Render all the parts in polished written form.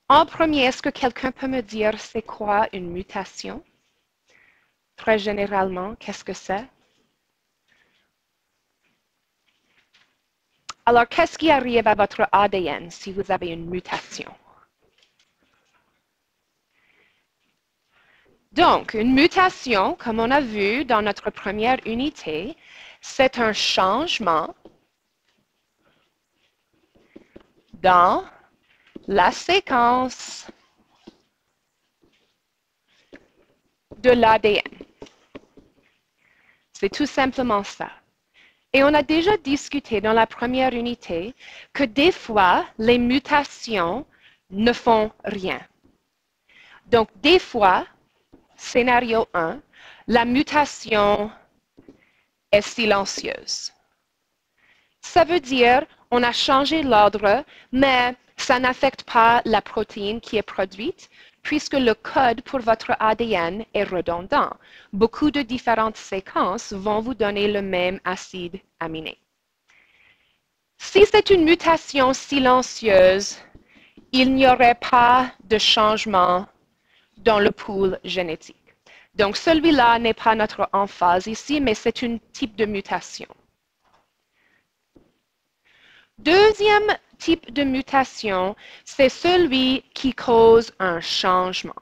En premier, est-ce que quelqu'un peut me dire c'est quoi une mutation? Très généralement, qu'est-ce que c'est? Alors, qu'est-ce qui arrive à votre ADN si vous avez une mutation? Donc, une mutation, comme on a vu dans notre première unité, c'est un changement dans la séquence de l'ADN. C'est tout simplement ça. Et on a déjà discuté dans la première unité que des fois, les mutations ne font rien. Donc, des fois, scénario 1, la mutation est silencieuse. Ça veut dire on a changé l'ordre, mais ça n'affecte pas la protéine qui est produite, puisque le code pour votre ADN est redondant. Beaucoup de différentes séquences vont vous donner le même acide aminé. Si c'est une mutation silencieuse, il n'y aurait pas de changement dans le pool génétique. Donc, celui-là n'est pas notre emphase ici, mais c'est un type de mutation. Deuxième type de mutation, c'est celui qui cause un changement.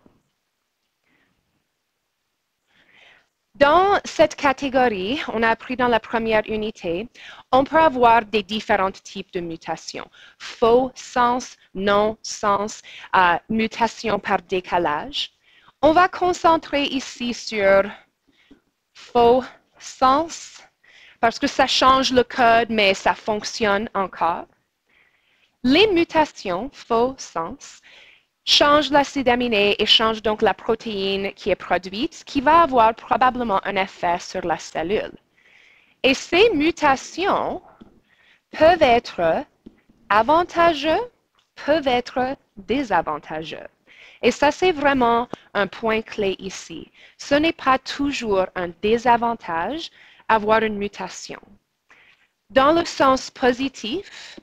Dans cette catégorie, on a appris dans la première unité, on peut avoir des différents types de mutations. Faux sens, non-sens, mutation par décalage. On va concentrer ici sur faux sens, parce que ça change le code, mais ça fonctionne encore. Les mutations, faux sens, changent l'acide aminé et changent donc la protéine qui est produite, qui va avoir probablement un effet sur la cellule. Et ces mutations peuvent être avantageux, peuvent être désavantageux. Et ça, c'est vraiment un point clé ici. Ce n'est pas toujours un désavantage avoir une mutation. Dans le sens positif,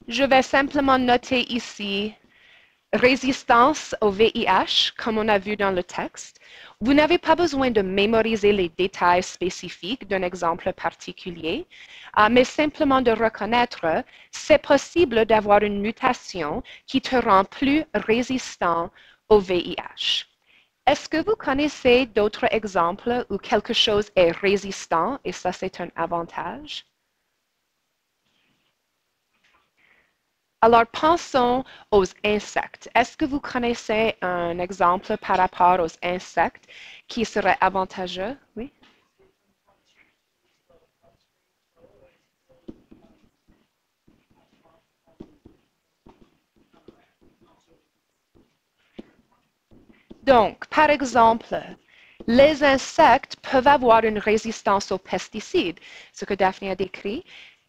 je vais simplement noter ici résistance au VIH, comme on a vu dans le texte. Vous n'avez pas besoin de mémoriser les détails spécifiques d'un exemple particulier, mais simplement de reconnaître, c'est possible d'avoir une mutation qui te rend plus résistant au VIH. Est-ce que vous connaissez d'autres exemples où quelque chose est résistant et ça, c'est un avantage? Alors, pensons aux insectes. Est-ce que vous connaissez un exemple par rapport aux insectes qui serait avantageux? Oui? Donc, par exemple, les insectes peuvent avoir une résistance aux pesticides, ce que Daphne a décrit,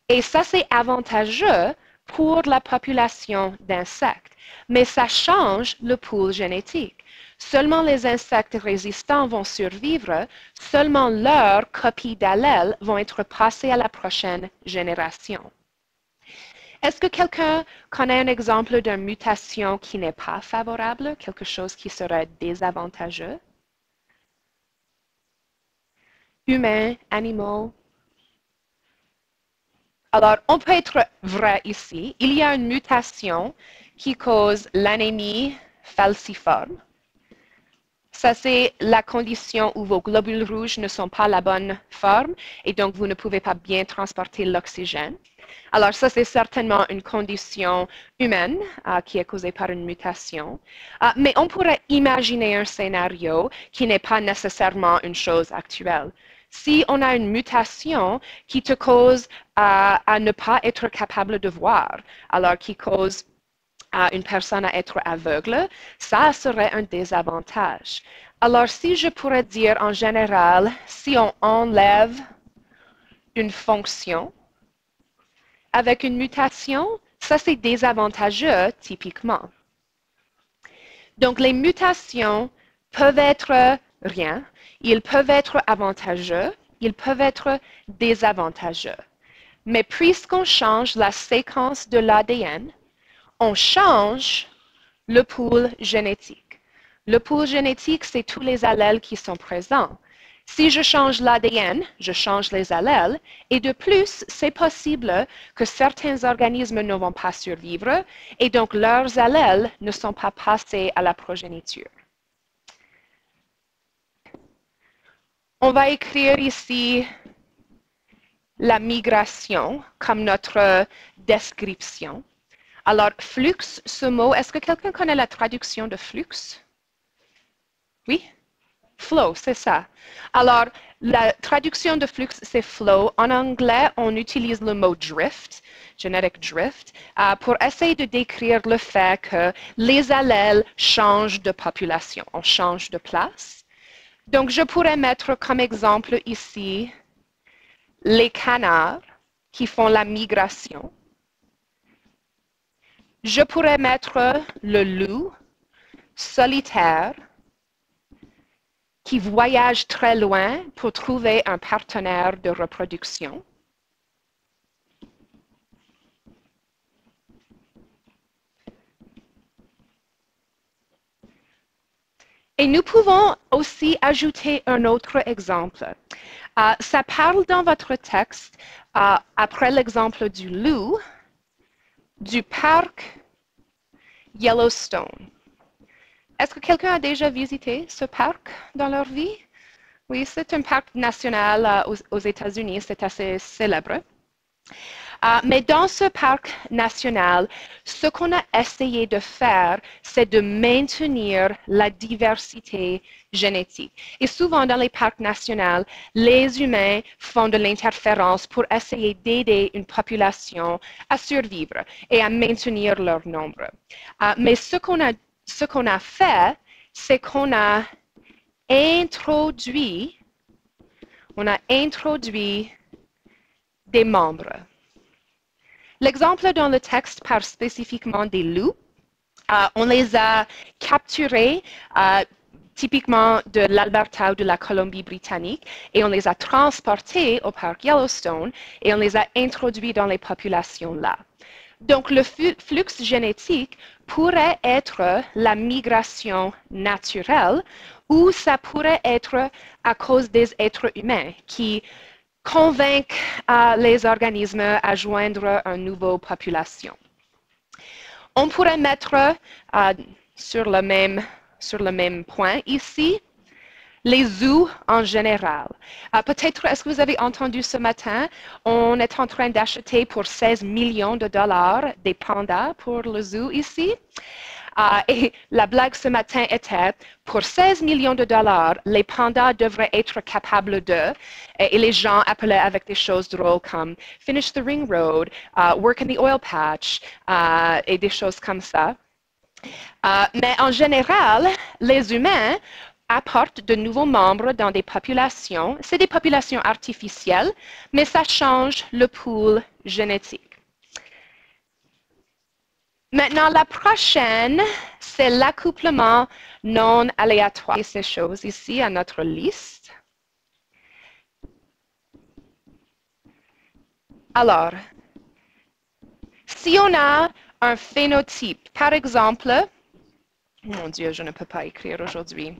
et ça, c'est avantageux pour la population d'insectes, mais ça change le pool génétique. Seulement les insectes résistants vont survivre, seulement leurs copies d'allèles vont être passées à la prochaine génération. Est-ce que quelqu'un connaît un exemple d'une mutation qui n'est pas favorable, quelque chose qui serait désavantageux? Humains, animaux? Alors, on peut être vrai ici. Il y a une mutation qui cause l'anémie falciforme. Ça, c'est la condition où vos globules rouges ne sont pas la bonne forme et donc vous ne pouvez pas bien transporter l'oxygène. Alors, ça, c'est certainement une condition humaine qui est causée par une mutation. Mais on pourrait imaginer un scénario qui n'est pas nécessairement une chose actuelle. Si on a une mutation qui te cause à ne pas être capable de voir, alors qui cause une personne à être aveugle, ça serait un désavantage. Alors, si je pourrais dire en général, si on enlève une fonction avec une mutation, ça c'est désavantageux typiquement. Donc, les mutations peuvent être rien, ils peuvent être avantageux, ils peuvent être désavantageux. Mais puisqu'on change la séquence de l'ADN, on change le pool génétique. Le pool génétique, c'est tous les allèles qui sont présents. Si je change l'ADN, je change les allèles, et de plus, c'est possible que certains organismes ne vont pas survivre, et donc leurs allèles ne sont pas passés à la progéniture. On va écrire ici la migration comme notre description. Alors, flux, ce mot, est-ce que quelqu'un connaît la traduction de flux? Oui? Flow, c'est ça. Alors, la traduction de flux, c'est flow. En anglais, on utilise le mot drift, genetic drift, pour essayer de décrire le fait que les allèles changent de population, on change de place. Donc, je pourrais mettre comme exemple ici les canards qui font la migration. Je pourrais mettre le loup solitaire qui voyage très loin pour trouver un partenaire de reproduction. Et nous pouvons aussi ajouter un autre exemple. Ça parle dans votre texte, après l'exemple du loup, du parc Yellowstone. Est-ce que quelqu'un a déjà visité ce parc dans leur vie? Oui, c'est un parc national aux États-Unis, c'est assez célèbre. Mais dans ce parc national, ce qu'on a essayé de faire, c'est de maintenir la diversité génétique. Et souvent, dans les parcs nationaux, les humains font de l'interférence pour essayer d'aider une population à survivre et à maintenir leur nombre. Mais ce qu'on a fait, c'est qu'on a introduit des membres. L'exemple dans le texte parle spécifiquement des loups. On les a capturés typiquement de l'Alberta ou de la Colombie-Britannique et on les a transportés au parc Yellowstone et on les a introduits dans les populations là. Donc, le flux génétique pourrait être la migration naturelle ou ça pourrait être à cause des êtres humains qui convainquent les organismes à joindre une nouvelle population. On pourrait mettre sur le même point ici les zoos en général. Peut-être, est-ce que vous avez entendu ce matin, on est en train d'acheter pour 16 millions de dollars des pandas pour le zoo ici. Et la blague ce matin était, pour 16 millions de dollars, les pandas devraient être capables de, et les gens appelaient avec des choses drôles comme finish the ring road, work in the oil patch, et des choses comme ça. Mais en général, les humains apportent de nouveaux membres dans des populations. C'est des populations artificielles, mais ça change le pool génétique. Maintenant, la prochaine, c'est l'accouplement non aléatoire. Et ces choses ici à notre liste. Alors, si on a un phénotype, par exemple, mon Dieu, je ne peux pas écrire aujourd'hui,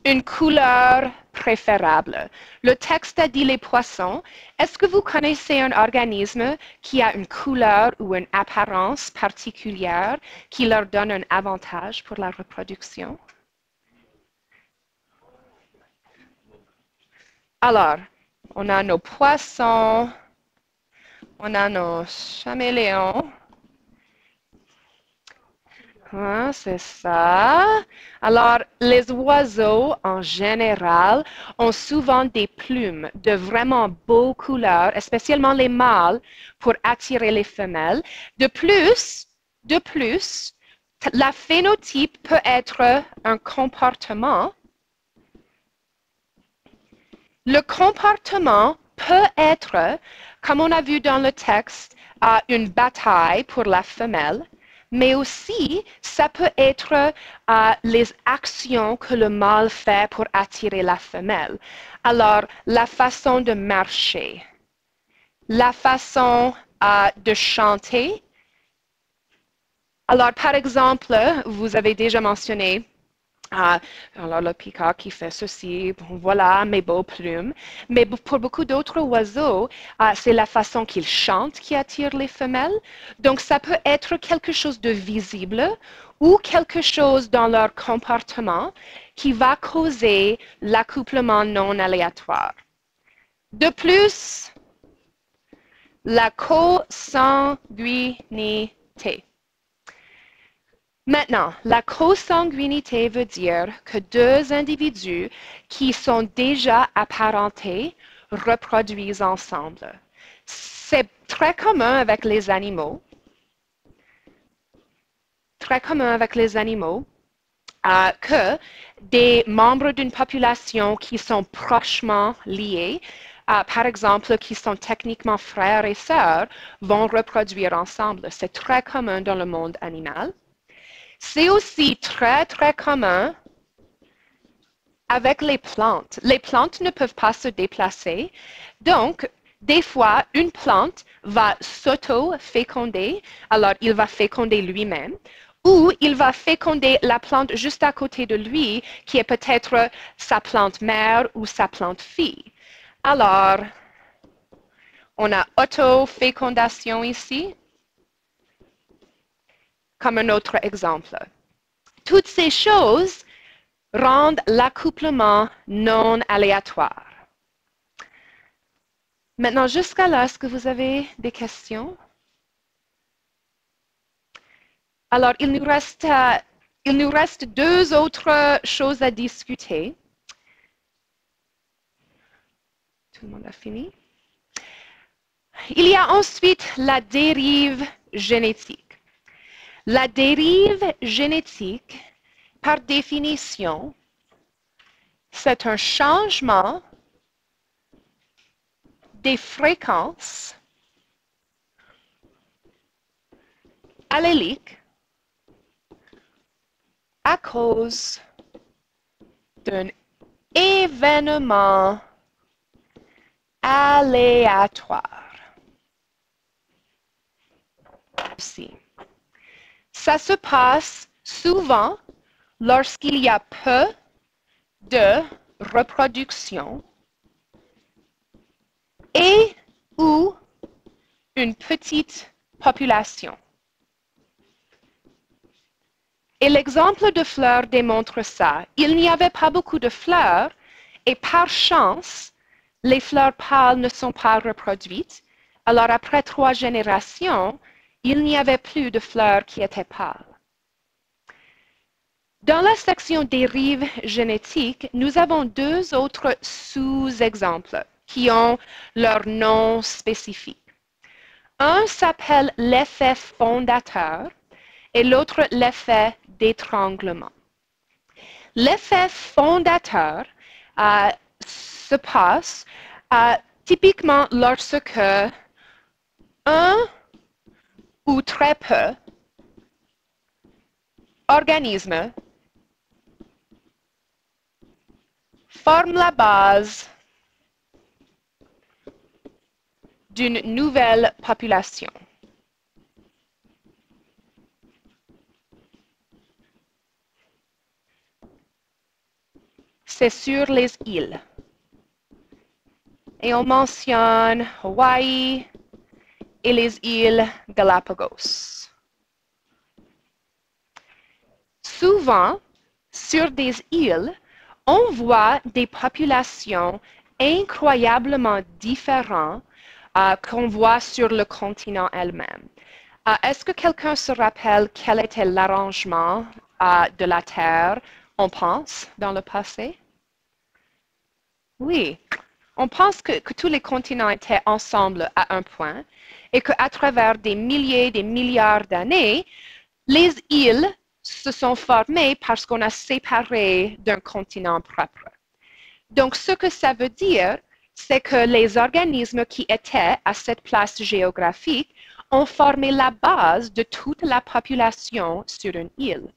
une couleur préférable. Le texte a dit les poissons. Est-ce que vous connaissez un organisme qui a une couleur ou une apparence particulière qui leur donne un avantage pour la reproduction? Alors, on a nos poissons, on a nos caméléons. C'est ça. Alors, les oiseaux, en général, ont souvent des plumes de vraiment beaux couleurs, spécialement les mâles, pour attirer les femelles. De plus, la phénotype peut être un comportement. Le comportement peut être, comme on a vu dans le texte, une bataille pour la femelle. Mais aussi, ça peut être les actions que le mâle fait pour attirer la femelle. Alors, la façon de marcher, la façon de chanter, Alors, par exemple, vous avez déjà mentionné alors le peacock qui fait ceci, bon, voilà, mes beaux plumes. Mais pour beaucoup d'autres oiseaux, c'est la façon qu'ils chantent qui attire les femelles. Donc, ça peut être quelque chose de visible ou quelque chose dans leur comportement qui va causer l'accouplement non aléatoire. De plus, la consanguinité. Maintenant, la consanguinité veut dire que deux individus qui sont déjà apparentés reproduisent ensemble. C'est très commun avec les animaux. Que des membres d'une population qui sont prochement liés, par exemple, qui sont techniquement frères et sœurs, vont reproduire ensemble. C'est très commun dans le monde animal. C'est aussi très, très commun avec les plantes. Les plantes ne peuvent pas se déplacer. Donc, des fois, une plante va s'auto-féconder. Alors, il va féconder lui-même. Ou il va féconder la plante juste à côté de lui, qui est peut-être sa plante mère ou sa plante fille. Alors, on a auto-fécondation ici, comme un autre exemple. Toutes ces choses rendent l'accouplement non aléatoire. Maintenant, jusqu'à là, est-ce que vous avez des questions? Alors, il nous reste deux autres choses à discuter. Tout le monde a fini? Il y a ensuite la dérive génétique. La dérive génétique, par définition, c'est un changement des fréquences alléliques à cause d'un événement aléatoire. Ça se passe souvent lorsqu'il y a peu de reproduction et ou une petite population. Et l'exemple de fleurs démontre ça. Il n'y avait pas beaucoup de fleurs et par chance, les fleurs pâles ne sont pas reproduites. Alors après 3 générations, il n'y avait plus de fleurs qui étaient pâles. Dans la section dérive génétique, nous avons 2 autres sous-exemples qui ont leur nom spécifique. Un s'appelle l'effet fondateur et l'autre l'effet d'étranglement. L'effet fondateur se passe typiquement lorsque un ou très peu organismes forment la base d'une nouvelle population. C'est sur les îles. Et on mentionne Hawaï et les îles Galapagos. Souvent, sur des îles, on voit des populations incroyablement différentes qu'on voit sur le continent elle-même. Est-ce que quelqu'un se rappelle quel était l'arrangement de la Terre, on pense, dans le passé? Oui, on pense que tous les continents étaient ensemble à un point et qu'à travers des milliers, des milliards d'années, les îles se sont formées parce qu'on a séparé d'un continent propre. Donc, ce que ça veut dire, c'est que les organismes qui étaient à cette place géographique ont formé la base de toute la population sur une île.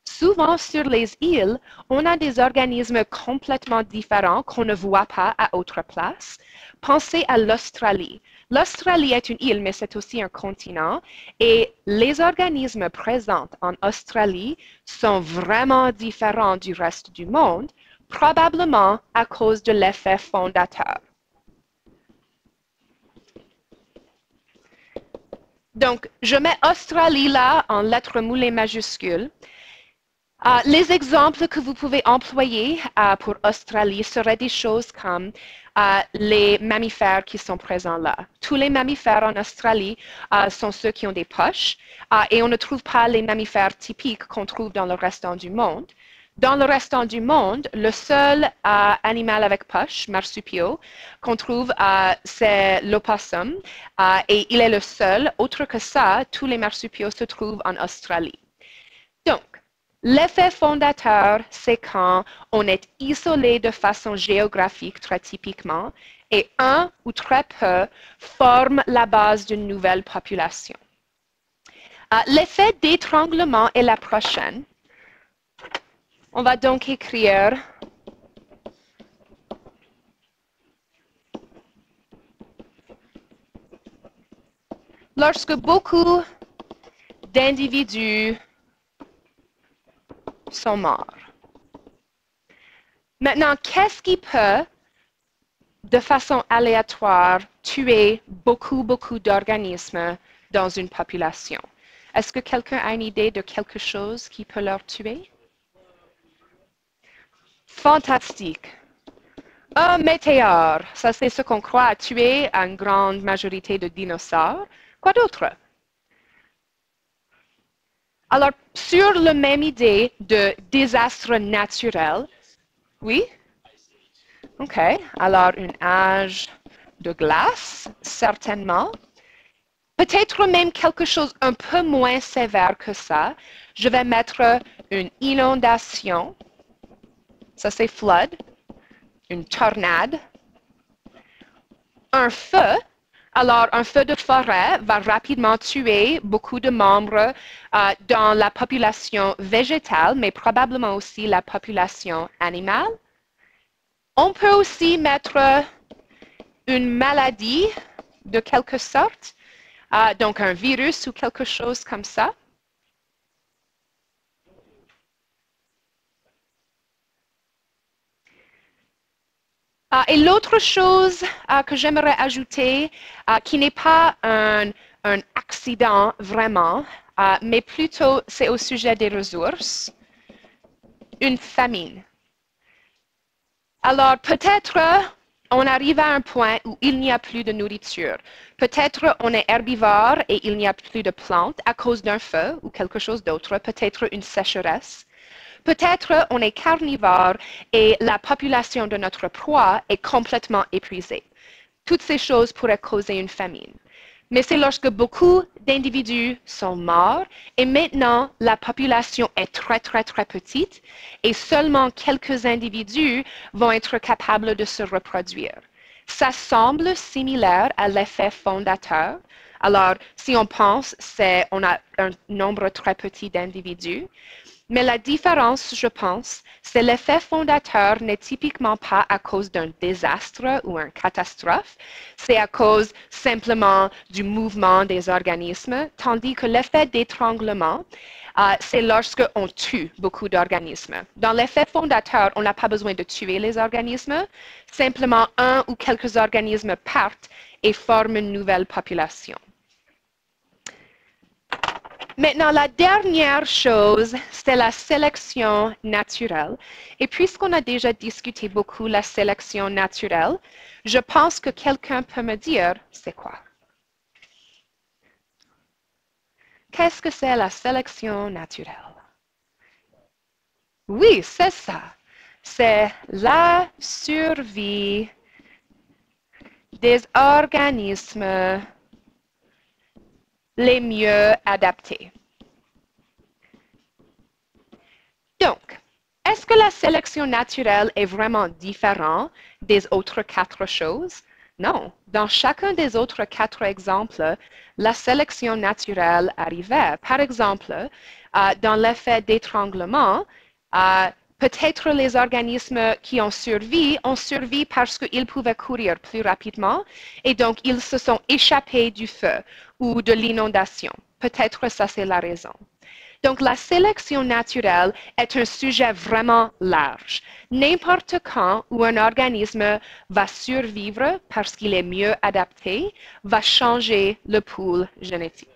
Souvent, sur les îles, on a des organismes complètement différents qu'on ne voit pas à autre place. Pensez à l'Australie. L'Australie est une île, mais c'est aussi un continent, et les organismes présents en Australie sont vraiment différents du reste du monde, probablement à cause de l'effet fondateur. Donc, je mets Australie là en lettres moulées majuscules. Les exemples que vous pouvez employer pour Australie seraient des choses comme les mammifères qui sont présents là. Tous les mammifères en Australie sont ceux qui ont des poches et on ne trouve pas les mammifères typiques qu'on trouve dans le restant du monde. Dans le restant du monde, le seul animal avec poche, marsupiaux, qu'on trouve, c'est l'opossum et il est le seul. Autre que ça, tous les marsupiaux se trouvent en Australie. Donc, l'effet fondateur, c'est quand on est isolé de façon géographique très typiquement et un ou très peu forme la base d'une nouvelle population. L'effet d'étranglement est la prochaine. On va donc écrire lorsque beaucoup d'individus sont morts. Maintenant, qu'est-ce qui peut, de façon aléatoire, tuer beaucoup d'organismes dans une population? Est-ce que quelqu'un a une idée de quelque chose qui peut leur tuer? Fantastique. Un météore, ça c'est ce qu'on croit a tué une grande majorité de dinosaures. Quoi d'autre? Alors, sur la même idée de désastre naturel, oui? OK. Alors, un âge de glace, certainement. Peut-être même quelque chose un peu moins sévère que ça. Je vais mettre une inondation. Ça, c'est flood. Une tornade. Un feu. Alors, un feu de forêt va rapidement tuer beaucoup de membres dans la population végétale, mais probablement aussi la population animale. On peut aussi mettre une maladie de quelque sorte, donc un virus ou quelque chose comme ça. Et l'autre chose que j'aimerais ajouter, qui n'est pas un accident vraiment, mais plutôt c'est au sujet des ressources, une famine. Alors peut-être on arrive à un point où il n'y a plus de nourriture. Peut-être on est herbivore et il n'y a plus de plantes à cause d'un feu ou quelque chose d'autre, peut-être une sécheresse. Peut-être on est carnivore et la population de notre proie est complètement épuisée. Toutes ces choses pourraient causer une famine. Mais c'est lorsque beaucoup d'individus sont morts et maintenant la population est très petite et seulement quelques individus vont être capables de se reproduire. Ça semble similaire à l'effet fondateur. Alors, si on pense, on a un nombre très petit d'individus. Mais la différence, je pense, c'est l'effet fondateur n'est typiquement pas à cause d'un désastre ou une catastrophe, c'est à cause simplement du mouvement des organismes, tandis que l'effet d'étranglement, c'est lorsqu'on tue beaucoup d'organismes. Dans l'effet fondateur, on n'a pas besoin de tuer les organismes, simplement un ou quelques organismes partent et forment une nouvelle population. Maintenant, la dernière chose, c'est la sélection naturelle. Et puisqu'on a déjà discuté beaucoup la sélection naturelle, je pense que quelqu'un peut me dire, c'est quoi? Qu'est-ce que c'est la sélection naturelle? Oui, c'est ça. C'est la survie des organismes les mieux adaptés. Donc, est-ce que la sélection naturelle est vraiment différente des autres 4 choses? Non. Dans chacun des autres 4 exemples, la sélection naturelle arrivait. Par exemple, dans l'effet d'étranglement, Peut-être les organismes qui ont survécu parce qu'ils pouvaient courir plus rapidement et donc ils se sont échappés du feu ou de l'inondation. Peut-être ça c'est la raison. Donc la sélection naturelle est un sujet vraiment large. N'importe quand où un organisme va survivre parce qu'il est mieux adapté, va changer le pool génétique.